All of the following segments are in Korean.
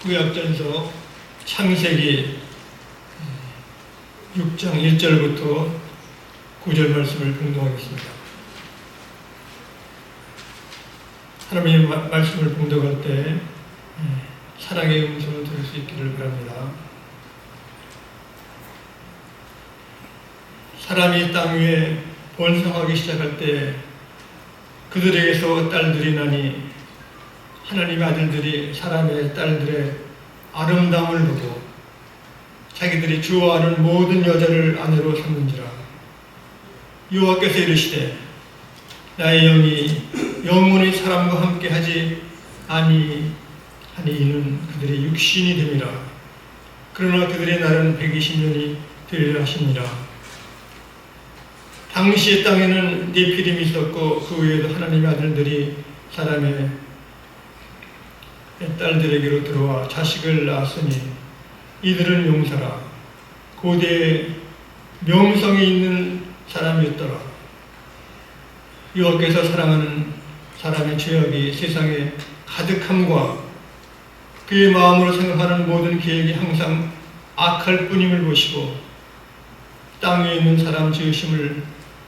구약전서 창세기 6장 1절부터 9절 말씀을 봉독하겠습니다. 하나님의 말씀을 봉독할 때 사랑의 음성을 들을 수 있기를 바랍니다. 사람이 땅 위에 번성하기 시작할 때 그들에게서 딸들이 나니 하나님의 아들들이 사람의 딸들의 아름다움을 보고 자기들이 좋아하는 모든 여자를 아내로 삼는지라. 여호와께서 이르시되 나의 영이 영원히 사람과 함께 하지 아니하니 이는 그들의 육신이 됨이라. 그러나 그들의 날은 120년이 되리라 하시니라. 당시의 땅에는 네피림이 있었고 그 외에도 하나님의 아들들이 사람의 딸들에게로 들어와 자식을 낳았으니 이들은 용사라. 고대에 명성이 있는 사람이었더라. 여호와께서 사랑하는 사람의 죄악이 세상에 가득함과 그의 마음으로 생각하는 모든 계획이 항상 악할 뿐임을 보시고 땅 위에 있는 사람 지으심을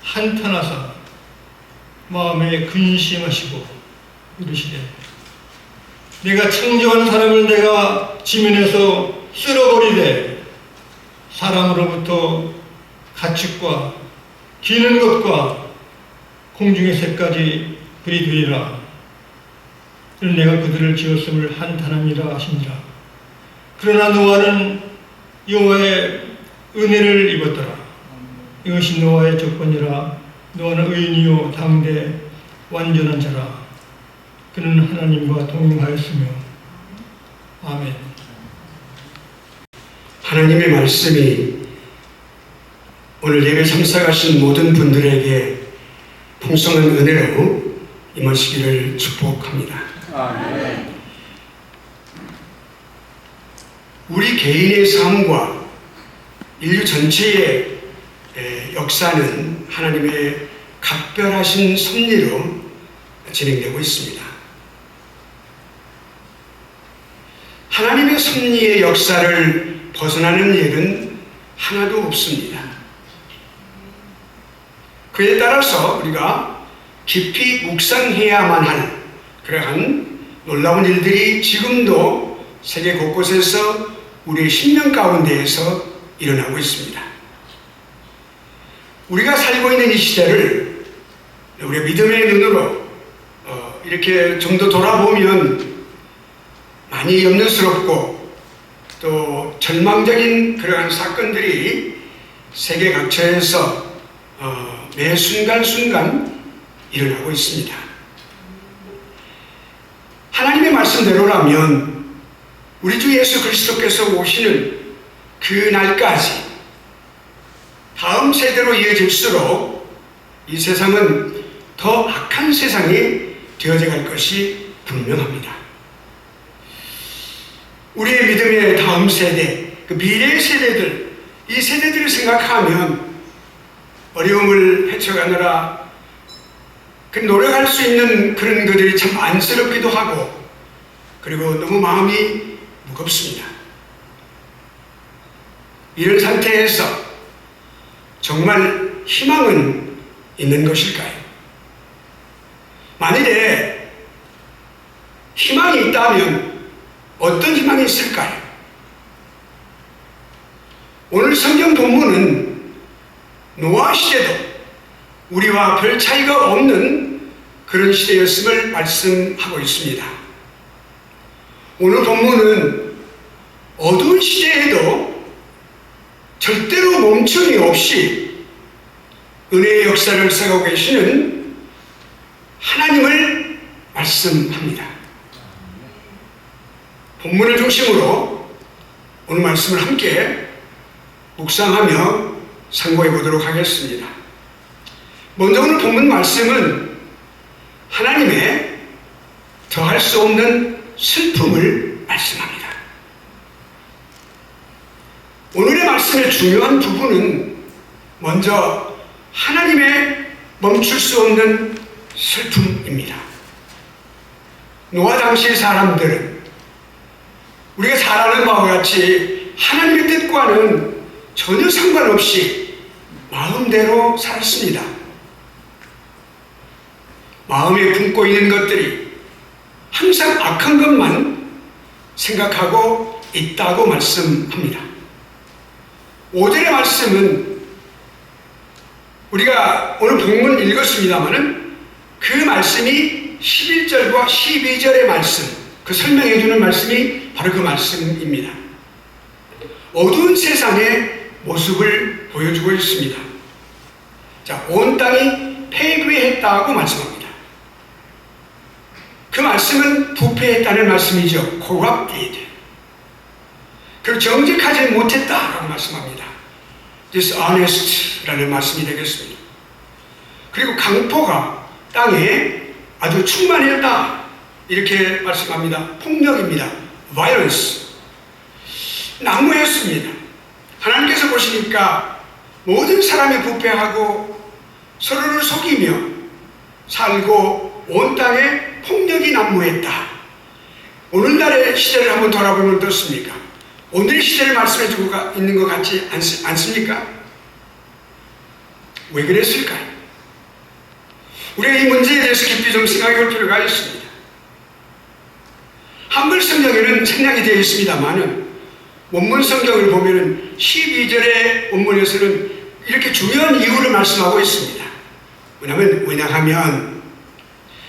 한탄하사 마음에 근심하시고 이르시되 내가 창조한 사람을 내가 지면에서 쓸어버리되 사람으로부터 가축과 기는 것과 공중의 새까지 들이되리라. 이는 내가 그들을 지었음을 한탄함이라 하시니라. 그러나 노아는 여호와의 은혜를 입었더라. 이것이 노아의 조건이라. 노아는 의인이요 당대 완전한 자라. 그는 하나님과 동행하였으며. 아멘. 하나님의 말씀이 오늘 예배 참석하신 모든 분들에게 풍성한 은혜로 임하시기를 축복합니다. 아멘. 우리 개인의 삶과 인류 전체의 역사는 하나님의 각별하신 섭리로 진행되고 있습니다. 하나님의 섭리의 역사를 벗어나는 일은 하나도 없습니다. 그에 따라서 우리가 깊이 묵상해야만 할 그러한 놀라운 일들이 지금도 세계 곳곳에서 우리의 심령 가운데에서 일어나고 있습니다. 우리가 살고 있는 이 시대를 우리의 믿음의 눈으로 이렇게 좀 더 돌아보면 많이 염려스럽고 또 절망적인 그러한 사건들이 세계 각처에서 매 순간순간 일어나고 있습니다. 하나님의 말씀대로라면 우리 주 예수 그리스도께서 오시는 그 날까지 다음 세대로 이어질수록 이 세상은 더 악한 세상이 되어져 갈 것이 분명합니다. 우리의 믿음의 다음 세대, 그 미래의 세대들, 이 세대들을 생각하면 어려움을 헤쳐가느라 노력할 수 있는 그런 것들이 참 안쓰럽기도 하고 그리고 너무 마음이 무겁습니다. 이런 상태에서 정말 희망은 있는 것일까요? 만일에 희망이 있다면 어떤 희망이 있을까요? 오늘 성경 본문은 노아 시대도 우리와 별 차이가 없는 그런 시대였음을 말씀하고 있습니다. 오늘 본문은 어두운 시대에도 절대로 멈춤이 없이 은혜의 역사를 써가고 계시는 하나님을 말씀합니다. 본문을 중심으로 오늘 말씀을 함께 묵상하며 상고해 보도록 하겠습니다. 먼저 오늘 본문 말씀은 하나님의 더할 수 없는 슬픔을 말씀합니다. 오늘의 말씀의 중요한 부분은 먼저 하나님의 멈출 수 없는 슬픔입니다. 노아 당시의 사람들은 우리가 잘 아는 바와 같이 하나님의 뜻과는 전혀 상관없이 마음대로 살았습니다. 마음에 품고 있는 것들이 항상 악한 것만 생각하고 있다고 말씀합니다. 5절의 말씀은 우리가 오늘 본문 읽었습니다마는 그 말씀이 11절과 12절의 말씀, 그 설명해주는 말씀이 바로 그 말씀입니다. 어두운 세상의 모습을 보여주고 있습니다. 자, 온 땅이 패배했다고 말씀합니다. 그 말씀은 부패했다는 말씀이죠. corrupted. 그리고 정직하지 못했다라고 말씀합니다. dishonest라는 말씀이 되겠습니다. 그리고 강포가 땅에 아주 충만했다 이렇게 말씀합니다. 폭력입니다. violence. 난무했습니다. 하나님께서 보시니까 모든 사람이 부패하고 서로를 속이며 살고 온 땅에 폭력이 난무했다. 오늘날의 시대를 한번 돌아보면 어떻습니까? 오늘의 시대를 말씀해주고 있는 것 같지 않습니까? 왜 그랬을까요? 우리가 이 문제에 대해서 깊이 좀 생각해 볼 필요가 있습니다. 한글 성경에는 생략이 되어 있습니다만은 원문 성경을 보면은 12절의 원문에서는 이렇게 중요한 이유를 말씀하고 있습니다. 왜냐하면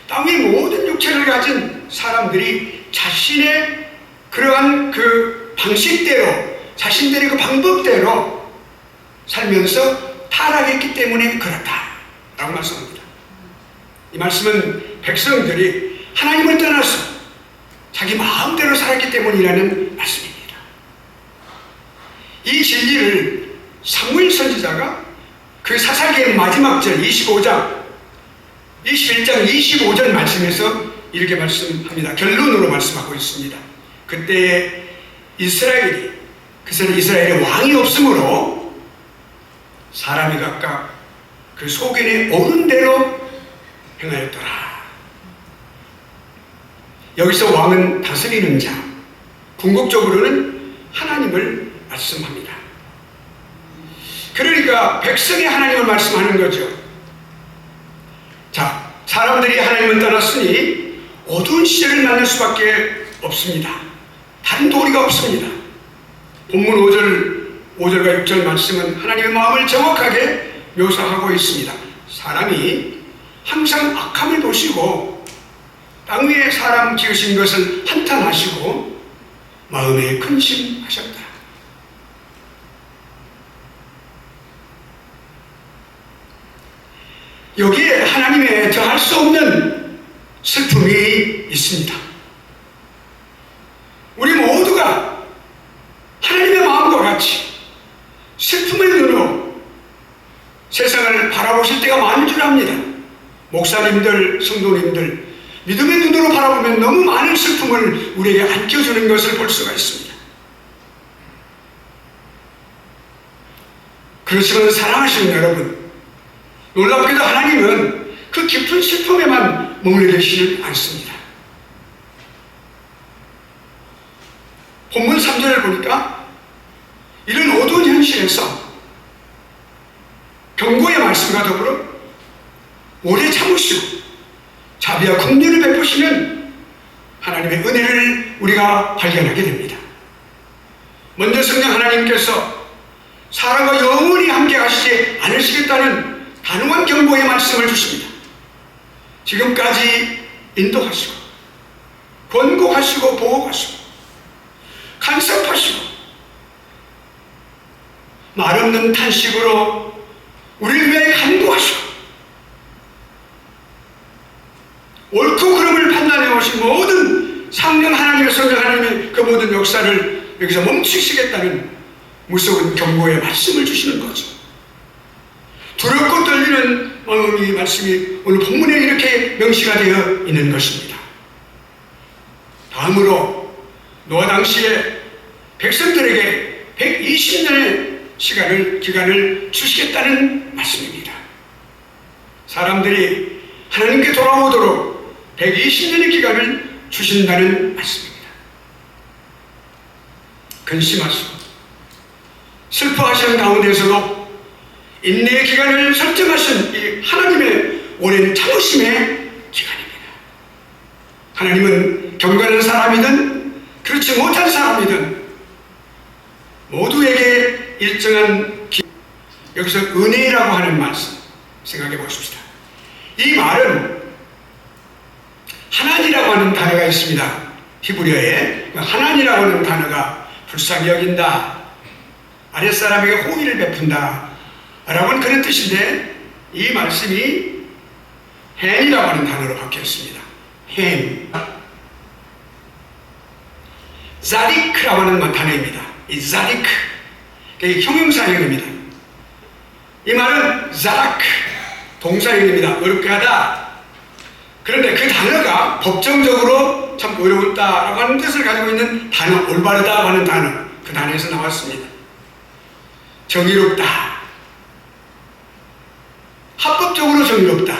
땅의 모든 육체를 가진 사람들이 자신의 그러한 그 방식대로 자신들의 그 방법대로 살면서 타락했기 때문에 그렇다라고 말씀합니다. 이 말씀은 백성들이 하나님을 떠나서 자기 마음대로 살았기 때문이라는 말씀입니다. 이 진리를 사무엘 선지자가 그 사사기의 마지막 절 21장 25절 말씀에서 이렇게 말씀합니다. 결론으로 말씀하고 있습니다. 그때 이스라엘이 그새는 이스라엘의 왕이 없으므로 사람이 각각 그 소견에 오른 대로 행하였더라. 여기서 왕은 다스리는 자, 궁극적으로는 하나님을 말씀합니다. 그러니까 백성이 하나님을 말씀하는 거죠. 자, 사람들이 하나님을 떠났으니 어두운 시절을 만날 수밖에 없습니다. 다른 도리가 없습니다. 본문 5절과 6절 말씀은 하나님의 마음을 정확하게 묘사하고 있습니다. 사람이 항상 악함을 보시고 땅 위에 사람 지으신 것을 한탄하시고 마음에 근심하셨다. 여기에 하나님의 더할 수 없는 슬픔이 있습니다. 우리 모두가 하나님의 마음과 같이 슬픔의 눈으로 세상을 바라보실 때가 많은 줄 압니다. 목사님들, 성도님들, 믿음의 눈으로 바라보면 너무 많은 슬픔을 우리에게 안겨주는 것을 볼 수가 있습니다. 그렇지만 사랑하시는 여러분, 놀랍게도 하나님은 그 깊은 슬픔에만 머물러 계시지 않습니다. 본문 3절을 보니까 이런 어두운 현실에서 경고의 말씀과 더불어 오래 참으시고 자비와 긍휼을 베푸시는 하나님의 은혜를 우리가 발견하게 됩니다. 먼저 성령 하나님께서 사람과 영원히 함께 하시지 않으시겠다는 단호한 경고의 말씀을 주십니다. 지금까지 인도하시고 권고하시고 보호하시고 간섭하시고 말없는 탄식으로 우리를 위해 간구하시고 옳고 그름을 판단해 오신 모든 상령 하나님의 성령 하나님의 그 모든 역사를 여기서 멈추시겠다는 무서운 경고의 말씀을 주시는 거죠. 두렵고 떨리는 마음이 말씀이 오늘 본문에 이렇게 명시가 되어 있는 것입니다. 다음으로 노아 당시에 백성들에게 120년의 기간을 주시겠다는 말씀입니다. 사람들이 하나님께 돌아오도록 120년의 기간을 주신다는 말씀입니다. 근심하시고 슬퍼하시는 가운데서도 인내의 기간을 설정하신 이 하나님의 오랜 참으심의 기간입니다. 하나님은 경건한 사람이든 그렇지 못한 사람이든 모두에게 일정한 여기서 은혜라고 하는 말씀 생각해 보십시다. 이 말은 하나님이라고 하는 단어가 있습니다. 히브리어에 하나님이라고 하는 단어가 불쌍히 여긴다, 아랫사람에게 호의를 베푼다 라고 하는 그런 뜻인데, 이 말씀이 헨이라고 하는 단어로 바뀌었습니다. 헨, 자리크라고 하는 단어입니다. 이 자리크, 형용사형입니다. 이 말은 자라크, 동사형입니다. 어렵게 하다. 그런데 그 단어가 법정적으로 참 어려웠다라고 하는 뜻을 가지고 있는 단어, 올바르다고 하는 단어, 그 단어에서 나왔습니다. 정의롭다, 합법적으로 정의롭다.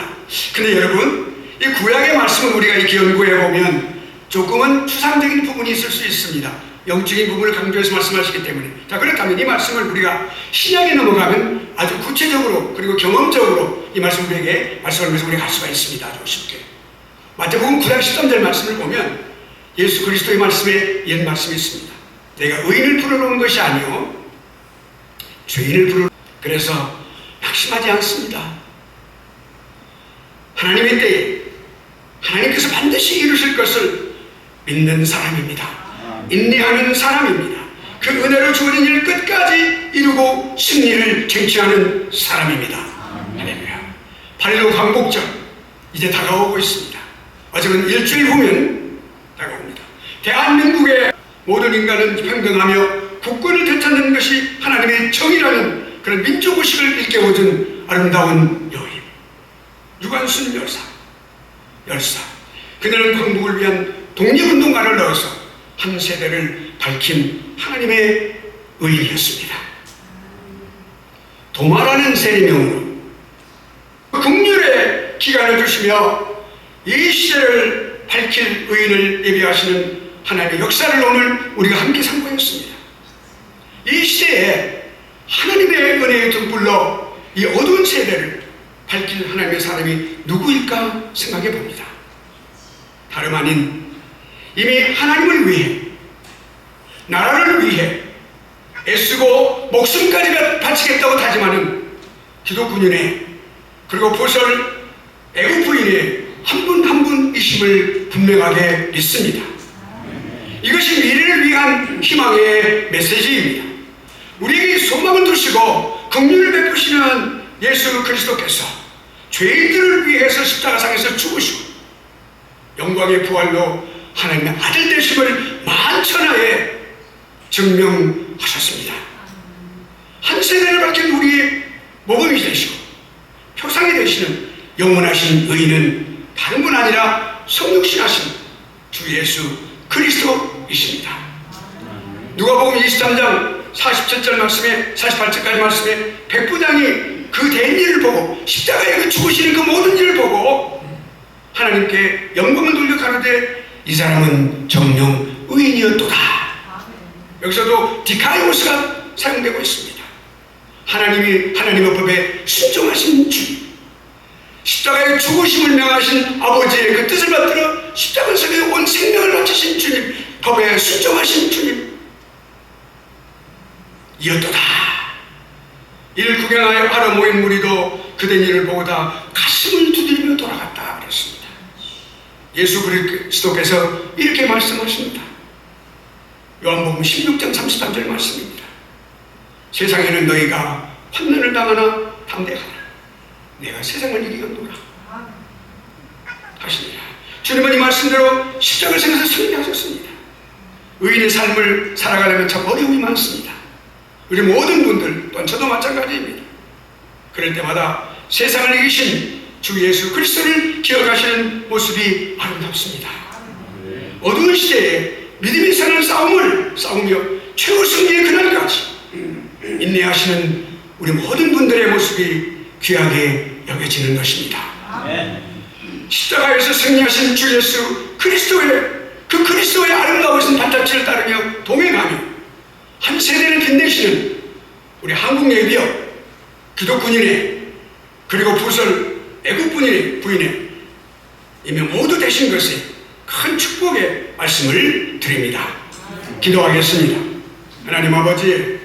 근데 여러분, 이 구약의 말씀을 우리가 이렇게 연구해 보면 조금은 추상적인 부분이 있을 수 있습니다. 영적인 부분을 강조해서 말씀하시기 때문에. 자, 그렇다면 이 말씀을 우리가 신약에 넘어가면 아주 구체적으로 그리고 경험적으로 이 말씀 우리에게 말씀하면서 우리가 할 수가 있습니다. 아주 쉽게. 마태복음 9장 13절 말씀을 보면 예수 그리스도의 말씀에 옛 말씀이 있습니다. 내가 의인을 부르러 온 것이 아니요 죄인을 부르러. 그래서 낙심하지 않습니다. 하나님의 때에 하나님께서 반드시 이루실 것을 믿는 사람입니다. 인내하는 사람입니다. 그 은혜로 주어진 일 끝까지 이루고 승리를 쟁취하는 사람입니다. 할렐루야. 8.15 광복절 이제 다가오고 있습니다. 어제는 일주일 후면 다가옵니다. 대한민국의 모든 인간은 평등하며 국권을 되찾는 것이 하나님의 정의라는 그런 민족의식을 일깨워준 아름다운 여인 유관순 열사. 그녀는 광복을 위한 독립운동가를 넣어서 한 세대를 밝힌 하나님의 의인이었습니다. 도마라는 세리명으로 긍휼의 기간을 주시며 이 시대를 밝힐 의인을 예비하시는 하나님의 역사를 오늘 우리가 함께 상고했습니다. 이 시대에 하나님의 은혜의 등불로 이 어두운 세대를 밝힐 하나님의 사람이 누구일까 생각해 봅니다. 다름 아닌 이미 하나님을 위해, 나라를 위해 애쓰고 목숨까지 바치겠다고 다짐하는 기독군인의, 그리고 보설 애국부인의 한 분 한 분이심을 분명하게 믿습니다. 이것이 미래를 위한 희망의 메시지입니다. 우리에게 소망을 두시고 긍휼을 베푸시는 예수 그리스도께서 죄인들을 위해서 십자가상에서 죽으시고 영광의 부활로 하나님의 아들 되심을 만천하에 증명하셨습니다. 한 세대를 밝힌 우리의 모범이 되시고 표상이 되시는 영원하신 의인은 다른 분 아니라 성육신하신 주 예수 그리스도이십니다. 누가복음 23장 47절 말씀에 48절까지 말씀에 백부장이 그 된 일을 보고 십자가에 그 죽으시는 그 모든 일을 보고 하나님께 영광을 돌려 가로되 이 사람은 정녕 의인이었도다. 여기서도 디카이오스가 사용되고 있습니다. 하나님이 하나님의 법에 순종하신 주님, 십자가에 죽으심을 명하신 아버지의 그 뜻을 받들어 십자가 속에 온 생명을 바치신 주님, 법에 순종하신 주님 이었도다. 이를 구경하여 하러 모인 무리도 그된 일을 보고 다 가슴을 두드리며 돌아갔다 그랬습니다. 예수 그리스도께서 이렇게 말씀하십니다. 요한복음 16장 33절 말씀입니다. 세상에는 너희가 환난을 당하나 담대하라. 내가 세상을 이기었노라 하시니라. 주님은 이 말씀대로 십자가를 생에서 승리하셨습니다. 의인의 삶을 살아가려면 참 어려움이 많습니다. 우리 모든 분들, 또한 저도 마찬가지입니다. 그럴 때마다 세상을 이기신 주 예수 그리스도를 기억하시는 모습이 아름답습니다. 어두운 시대에 믿음이 사는 싸움을 싸우며 최후 승리의 그날까지 인내하시는 우리 모든 분들의 모습이 귀하게 여겨지는 것입니다. 십자가에서 승리하신 주 예수 그리스도의 그 그리스도의 아름다우신 발자취를 따르며 동행하며 세대를 빛내시는 우리 한국 예비역 기독군인의 그리고 부설 애국군인의 부인의 이미 모두 되신 것에 큰 축복의 말씀을 드립니다. 기도하겠습니다. 하나님 아버지,